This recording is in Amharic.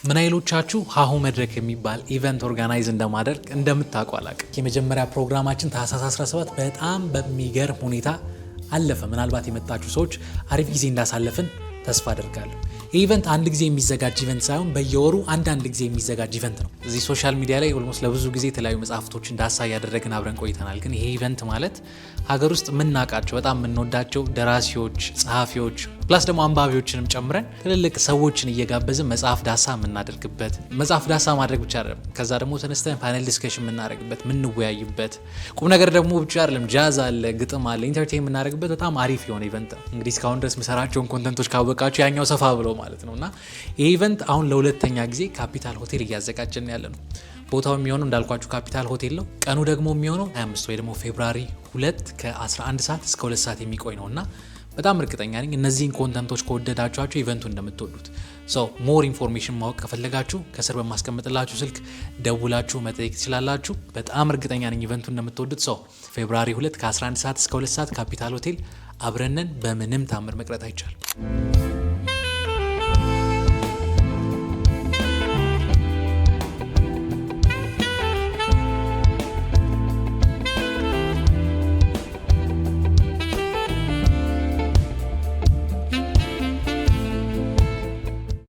ምን አይሎቻችሁ ሀሁ መድረክ የሚባል ኢቨንት ኦርጋናይዝ እንደማደርግ እንደምታውቁ አላውቅም። የመጀመሪያ ፕሮግራማችን ታህሳስ 17 በጣም በሚገርም ሁኔታ አለፈ። ምናልባት የመጣችሁ ሰዎች አሪፍ ጊዜ እንዳሳለፍን ተስፋ አደርጋለሁ። ይህ ኢቨንት አንድ ጊዜ የሚዘጋጅ ኢቨንት ሳይሆን በየወሩ አንዳንድ ጊዜ የሚዘጋጅ ኢቨንት ነው። እዚህ ሶሻል ሚዲያ ላይ ኦልሞስት ለብዙ ጊዜ የተለያዩ መጽሐፍቶችን ዳሳ እያደረግን አብረን ቆይተናል። ግን ይሄ ኢቨንት ማለት ሀገር ውስጥ የምናውቃቸው በጣም የምንወዳቸው ደራሲዎች፣ ጸሐፊዎች ፕላስ ደግሞ አንባቢዎችንም ጨምረን ትልልቅ ሰዎችን እየጋበዝን መጽሐፍ ዳሳ የምናደርግበት፣ መጽሐፍ ዳሳ ማድረግ ብቻ አይደለም፣ ከዛ ደግሞ ተነስተን ፓነል ዲስከሽን የምናደርግበት፣ የምንወያይበት፣ ቁም ነገር ደግሞ ብቻ አይደለም፣ ጃዝ አለ፣ ግጥም አለ፣ ኢንተርቴይን የምናደርግበት በጣም አሪፍ የሆነ ኢቨንት ነው። እንግዲህ እስካሁን ድረስ የምሰራቸውን ኮንተንቶች ካወቃችሁ ያኛው ሰፋ ብሎ ማለት ነውና ይህ ኢቨንት አሁን ለሁለተኛ ጊዜ ካፒታል ሆቴል እያዘጋጀን ያለ ነው። ቦታው የሚሆነው እንዳልኳችሁ ካፒታል ሆቴል ነው። ቀኑ ደግሞ የሚሆነው 25 ወይ ደግሞ ፌብራሪ 2 ከ11 ሰዓት እስከ 2 ሰዓት የሚቆይ ነውና በጣም እርግጠኛ ነኝ እነዚህን ኮንተንቶች ከወደዳችኋቸው ኢቨንቱ እንደምትወዱት። ሞር ኢንፎርሜሽን ማወቅ ከፈለጋችሁ ከስር በማስቀምጥላችሁ ስልክ ደውላችሁ መጠየቅ ትችላላችሁ። በጣም እርግጠኛ ነኝ ኢቨንቱ እንደምትወዱት። ፌብራሪ 2 ከ11 ሰዓት እስከ 2 ሰዓት ካፒታል ሆቴል አብረንን በምንም ታምር መቅረት አይቻልም።